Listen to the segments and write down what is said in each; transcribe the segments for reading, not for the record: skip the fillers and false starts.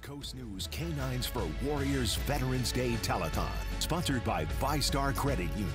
Coast News K9s For Warriors Veterans Day Telethon, sponsored by VyStar Credit Union.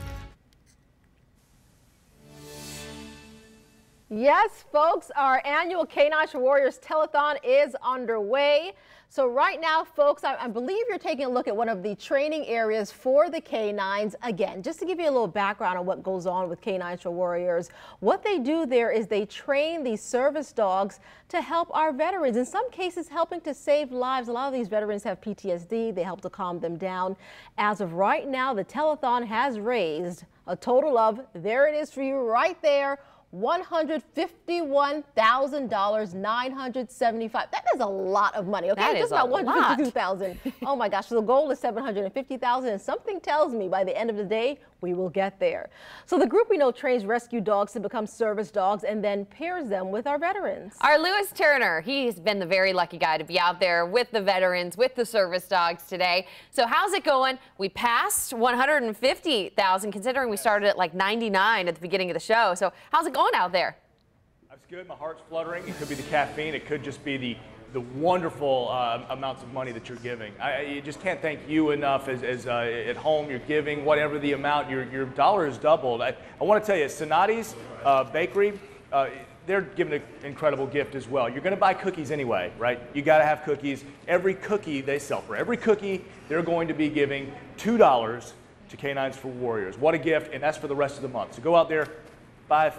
Yes, folks, our annual K9s For Warriors Telethon is underway. So right now, folks, I believe you're taking a look at one of the training areas for the K9s. Again, just to give you a little background on what goes on with K9s For Warriors, what they do there is they train these service dogs to help our veterans, in some cases helping to save lives. A lot of these veterans have PTSD. They help to calm them down. As of right now, the telethon has raised a total of, there it is for you right there, $151,975. That is a lot of money. Okay, that just is about a $152,000. Oh my gosh! So the goal is $750,000, and something tells me by the end of the day we will get there. So the group we know trains rescue dogs to become service dogs and then pairs them with our veterans. Our Lewis Turner, he's been the very lucky guy to be out there with the veterans, with the service dogs today. So how's it going? We passed 150,000, considering we started at like 99 at the beginning of the show. So how's it going out there? That's good. My heart's fluttering. It could be the caffeine. It could just be the wonderful amounts of money that you're giving. You just can't thank you enough as at home you're giving, whatever the amount, your dollar is doubled. I want to tell you, Sonati's Bakery, they're giving an incredible gift as well. You're going to buy cookies anyway, right? You got to have cookies. Every cookie they sell, for every cookie, they're going to be giving $2 to K9s For Warriors. What a gift, and that's for the rest of the month. So go out there, buy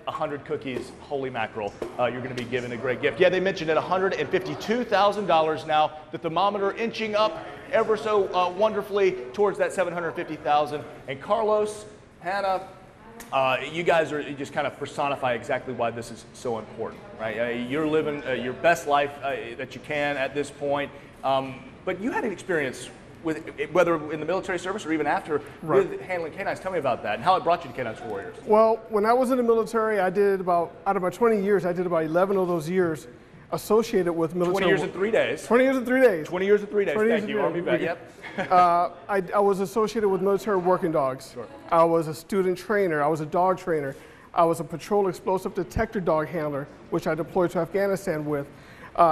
100 cookies, holy mackerel, you're going to be given a great gift. Yeah, they mentioned at $152,000 now, the thermometer inching up ever so wonderfully towards that $750,000. And Carlos, Hannah, you guys are just kind of personify exactly why this is so important, right? You're living your best life that you can at this point, but you had an experience with, whether in the military service or even after, with handling canines. Tell me about that and how it brought you to K9s For Warriors. Well, when I was in the military, I did about, out of my 20 years, I did about 11 of those years associated with military. 20 years and 3 days. 20 years and 3 days. 20 years and 3 days. Thank you, Army vet. Yep. I was associated with military working dogs. Sure. I was a student trainer. I was a dog trainer. I was a patrol explosive detector dog handler, which I deployed to Afghanistan with.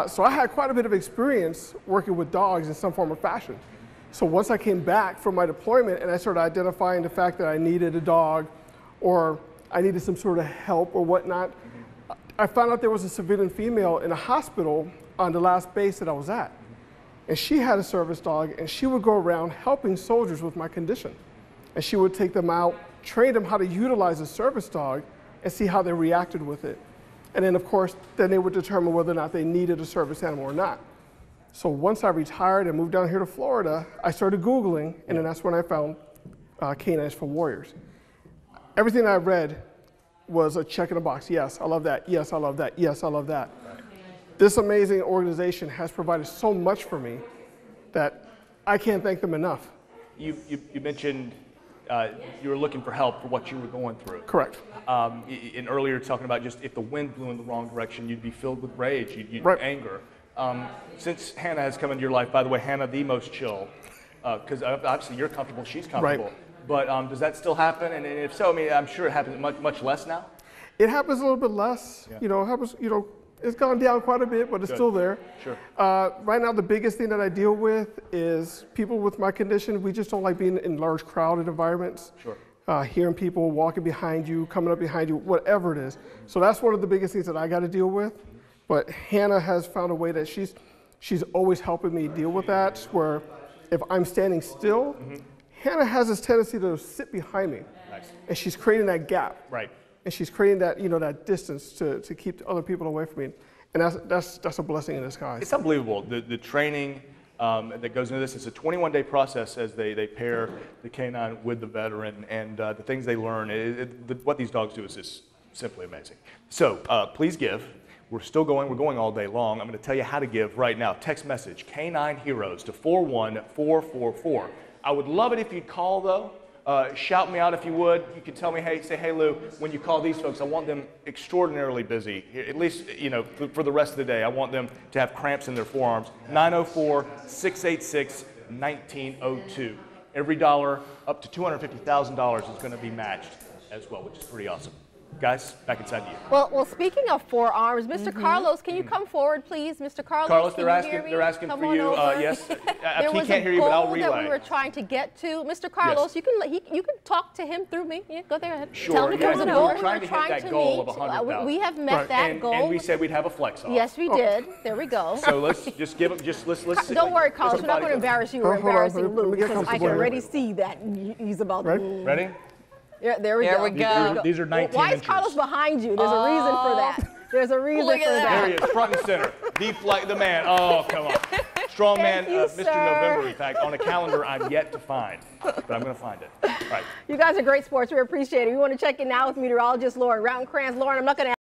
So I had quite a bit of experience working with dogs in some form or fashion. So once I came back from my deployment and I started identifying the fact that I needed a dog or I needed some sort of help or whatnot, I found out there was a civilian female in a hospital on the last base that I was at. And she had a service dog, and she would go around helping soldiers with my condition. And she would take them out, train them how to utilize a service dog, and see how they reacted with it. And then, of course, then they would determine whether or not they needed a service animal or not. So once I retired and moved down here to Florida, I started Googling, and then that's when I found K9s For Warriors. Everything I read was a check in the box. Yes, I love that. Yes, I love that. Yes, I love that. This amazing organization has provided so much for me that I can't thank them enough. You mentioned you were looking for help for what you were going through. Correct. And earlier talking about just if the wind blew in the wrong direction, you'd be filled with rage, you'd anger. Since Hannah has come into your life, by the way, Hannah, the most chill, because obviously you're comfortable, she's comfortable. Right. But does that still happen? And if so, I mean, I'm sure it happens much less now. It happens a little bit less. Yeah. You know, it happens. You know, it's gone down quite a bit, but it's still there. Sure. Right now, the biggest thing that I deal with is people with my condition. We just don't like being in large, crowded environments. Sure. Hearing people walking behind you, coming up behind you, whatever it is. So that's one of the biggest things that I got to deal with. But Hannah has found a way that she's always helping me deal with that, where if I'm standing still, Hannah has this tendency to sit behind me. Nice. And she's creating that gap. Right. And she's creating that, you know, that distance to keep other people away from me. And that's a blessing in disguise. It's unbelievable, the training that goes into this. It's a 21-day process as they pair the canine with the veteran, and the things they learn. What these dogs do is just simply amazing. So please give. We're still going. We're going all day long. I'm going to tell you how to give right now. Text message K9 Heroes to 41444. I would love it if you'd call, though. Shout me out if you would. You can tell me, hey, say, hey, Lou, when you call these folks, I want them extraordinarily busy, at least, you know, for the rest of the day. I want them to have cramps in their forearms. 904-686-1902. Every dollar up to $250,000 is going to be matched as well, which is pretty awesome. Guys, back inside to you. Well, speaking of forearms, Mr. Carlos, can you come forward, please? Mr. Carlos, Carlos, can they're you hear asking, me? they're asking Come for on you. over. Yes, There he was can't a hear you, but I'll goal relay. that we were trying to get to. Mr. Carlos, Yes. you can talk to him through me. Yeah, go there ahead. Sure. Tell him Yeah, there was a we goal were we trying were to hit trying that to goal of meet. 100,000. We have met that goal. And we said we'd have a flex off. Yes, we did. There we go. So let's just give him, let's Don't worry, Carlos. We're not going to embarrass you. We're Hold on, embarrassing let me Lou get because I can comfortable here. already see that he's about to. Ready? Yeah, there we There go. we go. These are 19 Why is inches. Carlos behind you? There's a reason for that. There's a reason Look for at that. There he is, front and center. The man. Oh, come on. Strong man, Thank you, Mr. sir. November, in fact, on a calendar I'm yet to find, but I'm going to find it. All right. You guys are great sports. We appreciate it. We want to check in now with meteorologist Lauren Routenkrantz. Lauren, I'm not going to